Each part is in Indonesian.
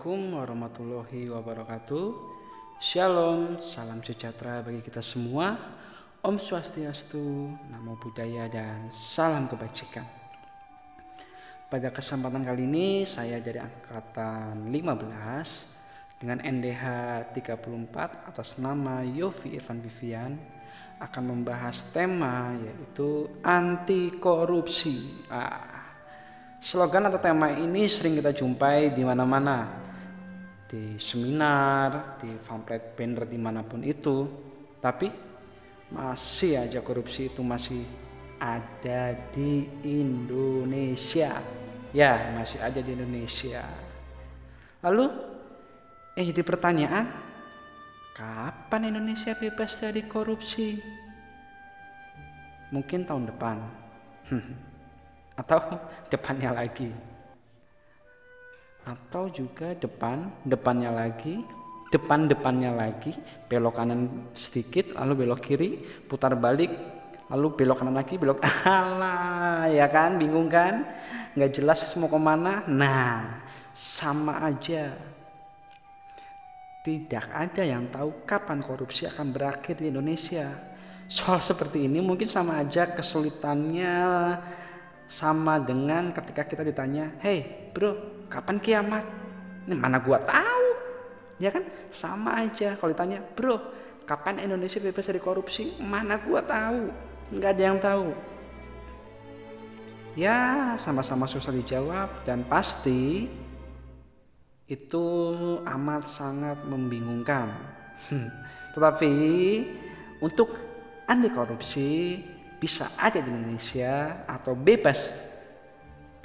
Assalamualaikum warahmatullahi wabarakatuh. Shalom, salam sejahtera bagi kita semua. Om Swastiastu, Namo Buddhaya, dan salam kebajikan. Pada kesempatan kali ini saya dari angkatan 15 dengan NDH 34 atas nama Yofi Irfan Vivian akan membahas tema yaitu anti korupsi. Slogan atau tema ini sering kita jumpai di mana-mana, di seminar, di pamflet, banner, dimanapun itu. Tapi masih aja korupsi itu masih ada di Indonesia. Ya, masih ada di Indonesia. Lalu jadi pertanyaan, kapan Indonesia bebas dari korupsi? Mungkin tahun depan. Atau depannya lagi, atau juga depannya lagi, depannya lagi, belok kanan sedikit lalu belok kiri, putar balik lalu belok kanan lagi, belok ya kan, bingung kan, nggak jelas mau kemana. Nah, sama aja, tidak ada yang tahu kapan korupsi akan berakhir di Indonesia. Soal seperti ini mungkin sama aja kesulitannya sama dengan ketika kita ditanya, "Hey bro, kapan kiamat?" Ini mana gua tahu, ya kan? Sama aja kalau ditanya, "Bro, kapan Indonesia bebas dari korupsi?" Mana gua tahu, nggak ada yang tahu. Ya sama-sama susah dijawab dan pasti itu amat sangat membingungkan. Tetapi untuk anti korupsi bisa ada di Indonesia atau bebas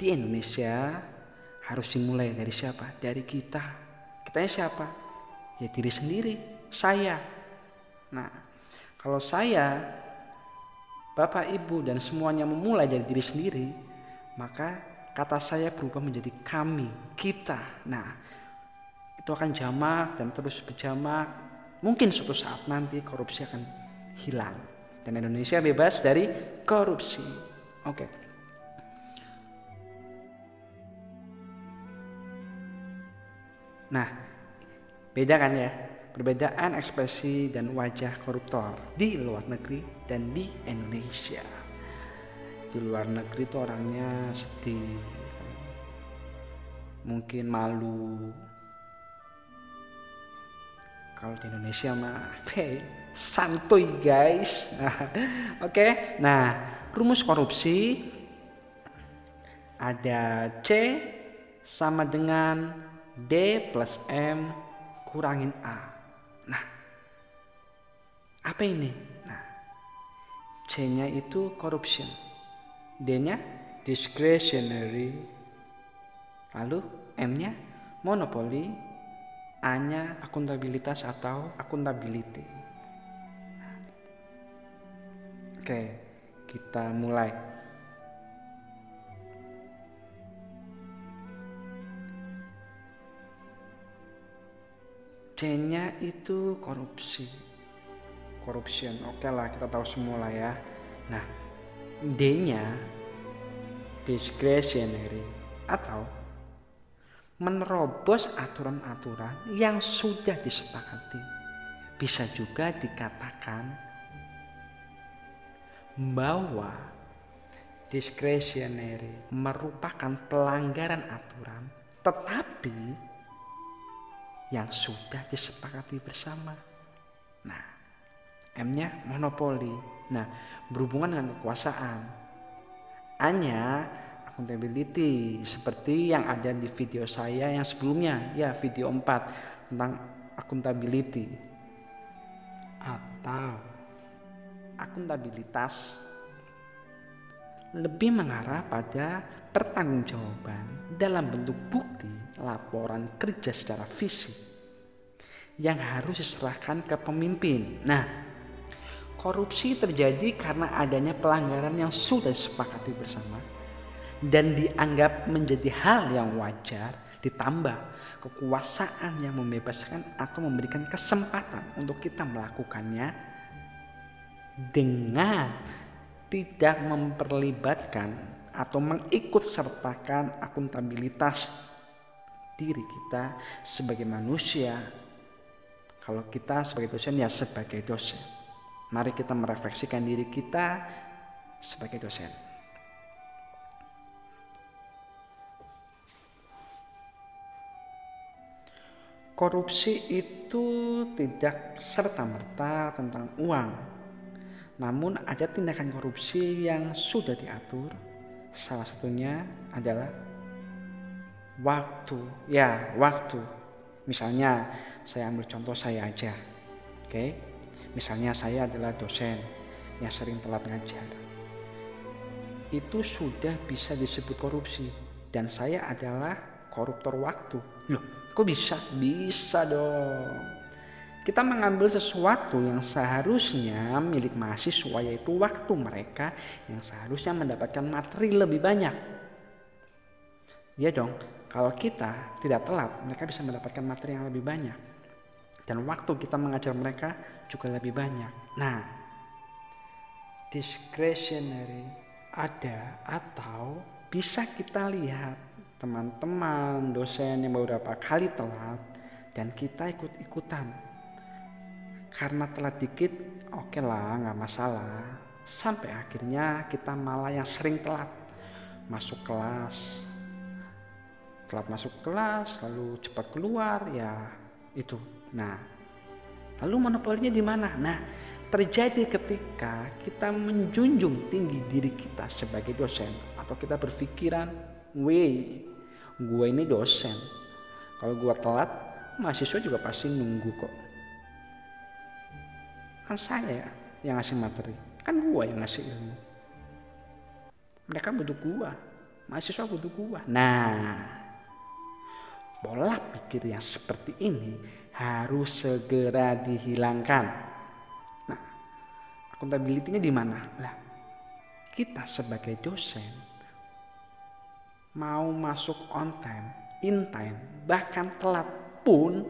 di Indonesia harus dimulai dari siapa? Dari kita. Kitanya siapa? Ya diri sendiri, saya. Nah, kalau saya, Bapak, Ibu, dan semuanya memulai dari diri sendiri, maka kata saya berubah menjadi kami, kita. Nah, itu akan jamak dan terus berjamak. Mungkin suatu saat nanti korupsi akan hilang dan Indonesia bebas dari korupsi. Oke. Nah, beda kan ya? Perbedaan ekspresi dan wajah koruptor di luar negeri dan di Indonesia. Di luar negeri itu orangnya sedih, mungkin malu. Kalau di Indonesia mah santuy guys. Oke. Nah, rumus korupsi ada C sama dengan D plus M kurangin A. Nah, apa ini? Nah, C-nya itu corruption, D-nya discretionary, lalu M-nya monopoly, A-nya akuntabilitas atau accountability. Oke, kita mulai. C-nya itu korupsi, corruption. Oke lah, kita tahu semua lah ya. Nah, D-nya discretionary atau menerobos aturan-aturan yang sudah disepakati. Bisa juga dikatakan bahwa discretionary merupakan pelanggaran aturan tetapi yang sudah disepakati bersama. Nah, M-nya monopoli. Nah, berhubungan dengan kekuasaan. A-nya accountability, seperti yang ada di video saya yang sebelumnya, ya video 4 tentang accountability atau akuntabilitas, lebih mengarah pada pertanggungjawaban dalam bentuk bukti laporan kerja secara fisik yang harus diserahkan ke pemimpin. Nah, korupsi terjadi karena adanya pelanggaran yang sudah disepakati bersama dan dianggap menjadi hal yang wajar, ditambah kekuasaan yang membebaskan atau memberikan kesempatan untuk kita melakukannya dengan tidak memperlibatkan atau mengikut sertakan akuntabilitas diri kita sebagai manusia. Kalau kita sebagai dosen ya sebagai dosen. Mari kita merefleksikan diri kita sebagai dosen. Korupsi itu tidak serta-merta tentang uang. Namun ada tindakan korupsi yang sudah diatur. Salah satunya adalah waktu. Ya, waktu. Misalnya saya ambil contoh saya aja. Oke. Misalnya saya adalah dosen yang sering telat ngajar. Itu sudah bisa disebut korupsi. Dan saya adalah koruptor waktu. Loh, kok bisa? Bisa dong. Kita mengambil sesuatu yang seharusnya milik mahasiswa, yaitu waktu mereka yang seharusnya mendapatkan materi lebih banyak. Ya dong, kalau kita tidak telat, mereka bisa mendapatkan materi yang lebih banyak. Dan waktu kita mengajar mereka juga lebih banyak. Nah, discretionary ada, atau bisa kita lihat teman-teman dosen yang beberapa kali telat dan kita ikut-ikutan. Karena telat dikit, oke lah, nggak masalah. Sampai akhirnya kita malah yang sering telat masuk kelas, lalu cepat keluar, ya itu. Nah, lalu monopolinya di mana? Nah, terjadi ketika kita menjunjung tinggi diri kita sebagai dosen, atau kita berpikiran, gue ini dosen, kalau gue telat, mahasiswa juga pasti nunggu kok. Kan saya yang ngasih materi, kan gue yang ngasih ilmu. Mereka butuh gue, mahasiswa butuh gue. Nah, pola pikir yang seperti ini harus segera dihilangkan. Nah, akuntabilitasnya di mana? Lah, kita sebagai dosen mau masuk on time, in time, bahkan telat pun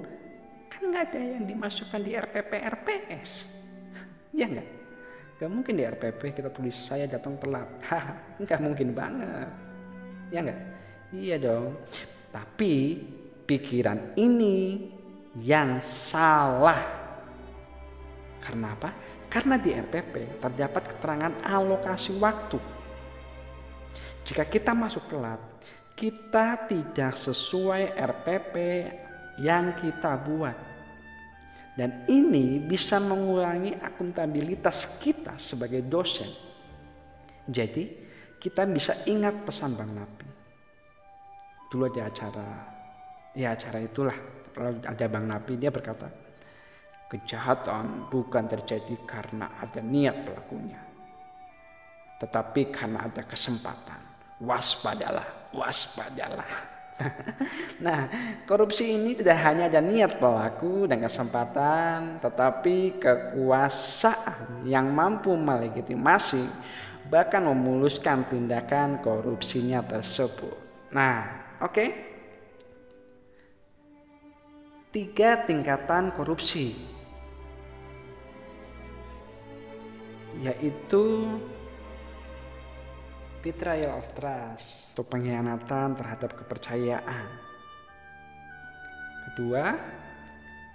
kan nggak ada yang dimasukkan di RPP RPS. Ya nggak? Gak mungkin di RPP kita tulis saya datang telat. Nggak mungkin banget. Ya nggak? Iya dong. Tapi pikiran ini yang salah. Karena apa? Karena di RPP terdapat keterangan alokasi waktu. Jika kita masuk telat, kita tidak sesuai RPP yang kita buat. Dan ini bisa mengurangi akuntabilitas kita sebagai dosen. Jadi kita bisa ingat pesan Bang Napi. Dulu ada acara itulah, kalau ada Bang Napi, dia berkata, kejahatan bukan terjadi karena ada niat pelakunya, tetapi karena ada kesempatan. Waspadalah. Nah, korupsi ini tidak hanya ada niat pelaku dan kesempatan, tetapi kekuasaan yang mampu melegitimasi bahkan memuluskan tindakan korupsinya tersebut. Nah, oke. 3 tingkatan korupsi, yaitu betrayal of trust atau pengkhianatan terhadap kepercayaan. Kedua,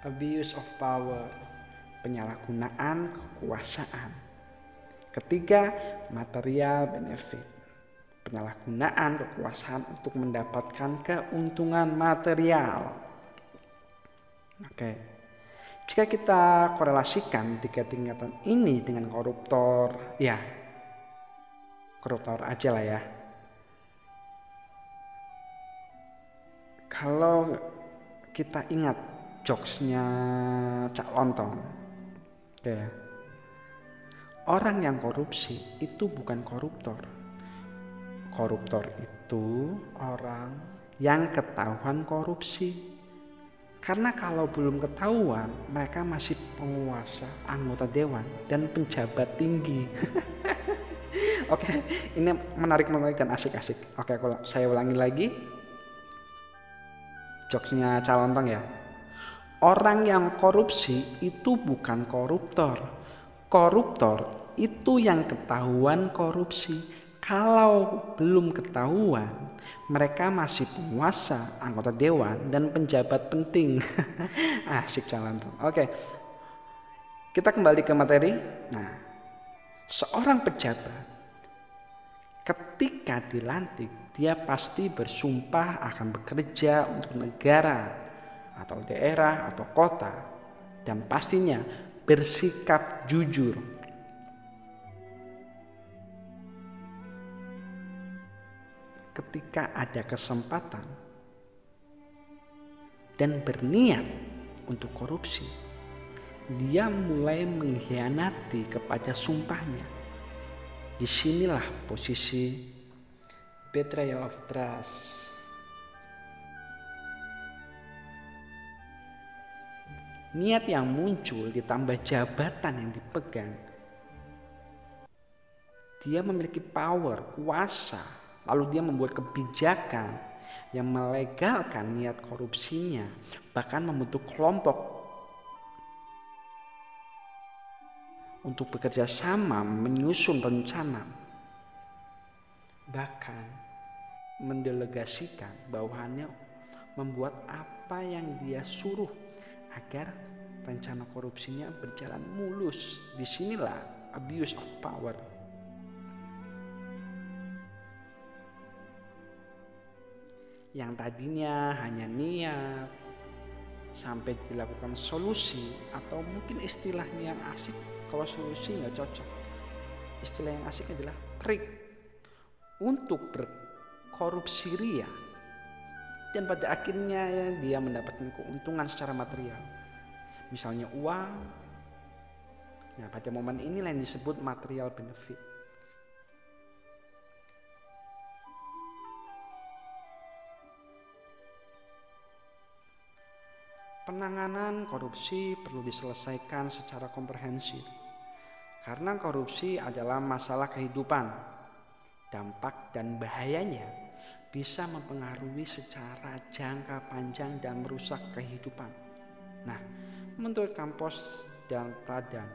abuse of power, penyalahgunaan kekuasaan. Ketiga, material benefit, penyalahgunaan kekuasaan untuk mendapatkan keuntungan material. Oke. Jika kita korelasikan 3 tingkatan ini dengan koruptor, ya koruptor aja lah ya. Kalau kita ingat jokesnya Cak Lontong, ya, orang yang korupsi itu bukan koruptor. Koruptor itu orang yang ketahuan korupsi. Karena kalau belum ketahuan, mereka masih penguasa, anggota dewan, dan pejabat tinggi. Oke, ini menarik dan asik-asik. Oke, kalau saya ulangi lagi jokesnya Calontong ya. Orang yang korupsi itu bukan koruptor. Koruptor itu yang ketahuan korupsi. Kalau belum ketahuan, mereka masih penguasa, anggota dewan, dan penjabat penting. Asik jalan tuh. Oke, kita kembali ke materi. Nah, seorang pejabat ketika dilantik, dia pasti bersumpah akan bekerja untuk negara atau daerah atau kota, dan pastinya bersikap jujur. Ketika ada kesempatan dan berniat untuk korupsi, dia mulai mengkhianati kepada sumpahnya. Disinilah posisi betrayal of trust. Niat yang muncul ditambah jabatan yang dipegang. Dia memiliki power, kuasa. Lalu dia membuat kebijakan yang melegalkan niat korupsinya, bahkan membentuk kelompok untuk bekerja sama menyusun rencana, bahkan mendelegasikan bawahannya membuat apa yang dia suruh agar rencana korupsinya berjalan mulus. Disinilah abuse of power. Yang tadinya hanya niat sampai dilakukan solusi, atau mungkin istilahnya yang asik, kalau solusi nggak cocok, istilah yang asik adalah trik untuk berkorupsi ria, dan pada akhirnya dia mendapatkan keuntungan secara material, misalnya uang. Nah, pada momen inilah yang disebut material benefit. Penanganan korupsi perlu diselesaikan secara komprehensif, karena korupsi adalah masalah kehidupan. Dampak dan bahayanya bisa mempengaruhi secara jangka panjang dan merusak kehidupan. Nah, menurut Campos dan Pradhan,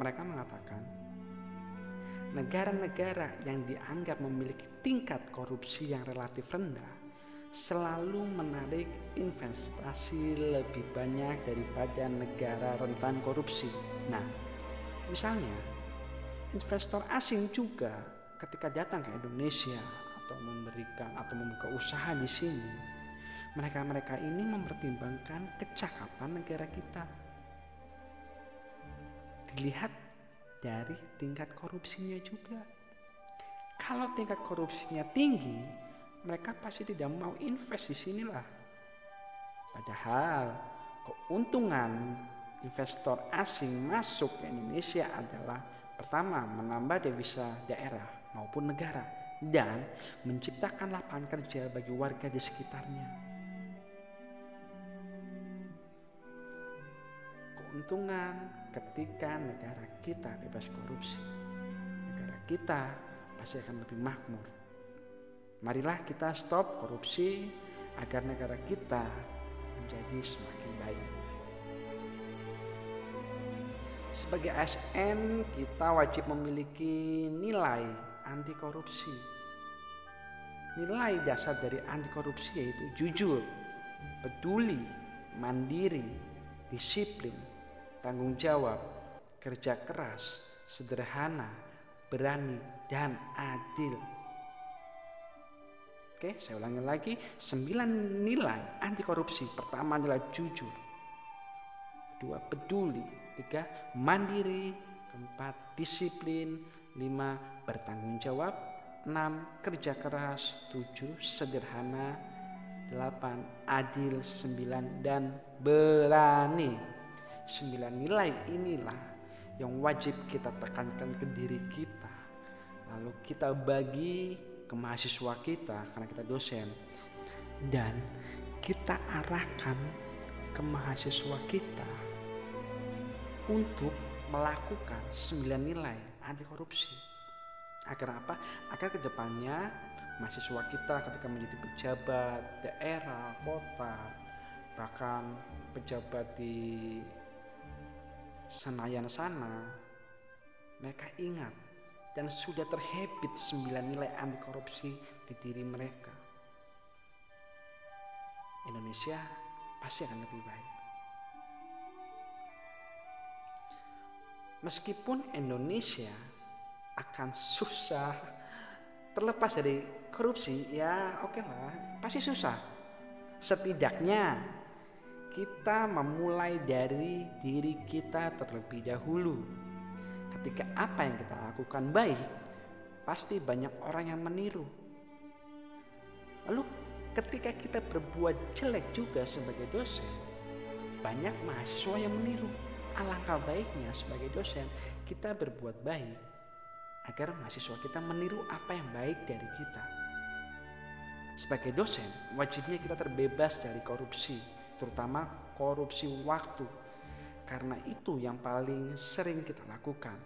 mereka mengatakan negara-negara yang dianggap memiliki tingkat korupsi yang relatif rendah selalu menarik investasi lebih banyak daripada negara rentan korupsi. Nah, misalnya investor asing juga ketika datang ke Indonesia atau membuka usaha di sini, mereka ini mempertimbangkan kecakapan negara kita. Dilihat dari tingkat korupsinya juga. Kalau tingkat korupsinya tinggi, mereka pasti tidak mau invest di sinilah. Padahal keuntungan investor asing masuk ke Indonesia adalah pertama, menambah devisa daerah maupun negara, dan menciptakan lapangan kerja bagi warga di sekitarnya. Keuntungan ketika negara kita bebas korupsi, negara kita pasti akan lebih makmur. Marilah kita stop korupsi agar negara kita menjadi semakin baik. Sebagai ASN, kita wajib memiliki nilai anti korupsi. Nilai dasar dari anti korupsi yaitu jujur, peduli, mandiri, disiplin, tanggung jawab, kerja keras, sederhana, berani, dan adil. Oke, saya ulangi lagi, 9 nilai anti korupsi. Pertama adalah jujur, 2 peduli, 3 mandiri, 4 disiplin, 5 bertanggung jawab, 6 kerja keras, 7 sederhana, 8 adil, 9 dan berani. 9 nilai inilah yang wajib kita tekankan ke diri kita, lalu kita bagi ke mahasiswa kita karena kita dosen, dan kita arahkan ke mahasiswa kita untuk melakukan 9 nilai anti korupsi. Agar apa? Agar kedepannya mahasiswa kita ketika menjadi pejabat daerah, kota, bahkan pejabat di Senayan sana, mereka ingat dan sudah terhabit 9 nilai anti korupsi di diri mereka, Indonesia pasti akan lebih baik. Meskipun Indonesia akan susah terlepas dari korupsi, ya oke lah, pasti susah. Setidaknya kita memulai dari diri kita terlebih dahulu. Ketika apa yang kita lakukan baik, pasti banyak orang yang meniru. Lalu ketika kita berbuat jelek juga sebagai dosen, banyak mahasiswa yang meniru. Alangkah baiknya sebagai dosen kita berbuat baik agar mahasiswa kita meniru apa yang baik dari kita. Sebagai dosen, wajibnya kita terbebas dari korupsi, terutama korupsi waktu. Karena itu yang paling sering kita lakukan.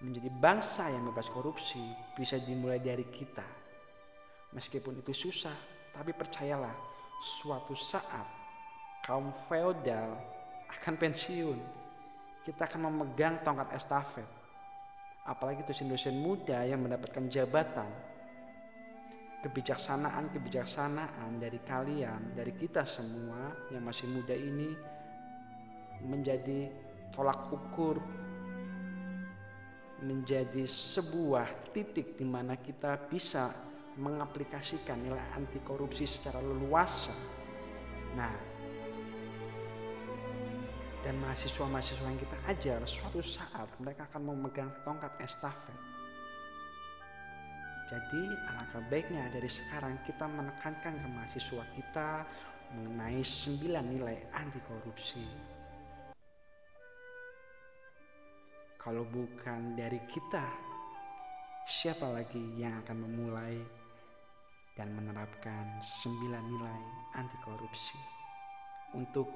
Menjadi bangsa yang bebas korupsi bisa dimulai dari kita. Meskipun itu susah, tapi percayalah, suatu saat kaum feodal akan pensiun. Kita akan memegang tongkat estafet. Apalagi dosen-dosen muda yang mendapatkan jabatan. Kebijaksanaan dari kalian, dari kita semua yang masih muda ini menjadi tolak ukur, menjadi sebuah titik di mana kita bisa mengaplikasikan nilai anti korupsi secara leluasa. Nah, dan mahasiswa-mahasiswa yang kita ajar suatu saat mereka akan memegang tongkat estafet. Jadi alangkah baiknya dari sekarang kita menekankan ke mahasiswa kita mengenai 9 nilai anti korupsi. Kalau bukan dari kita, siapa lagi yang akan memulai dan menerapkan 9 nilai anti korupsi untuk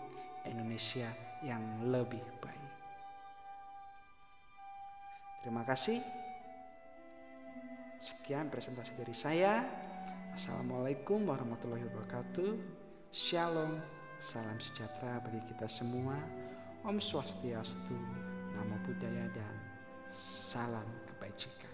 Indonesia yang lebih baik? Terima kasih. Sekian presentasi dari saya. Assalamualaikum warahmatullahi wabarakatuh. Shalom, salam sejahtera bagi kita semua. Om Swastiastu, Namo Buddhaya, dan salam kebajikan.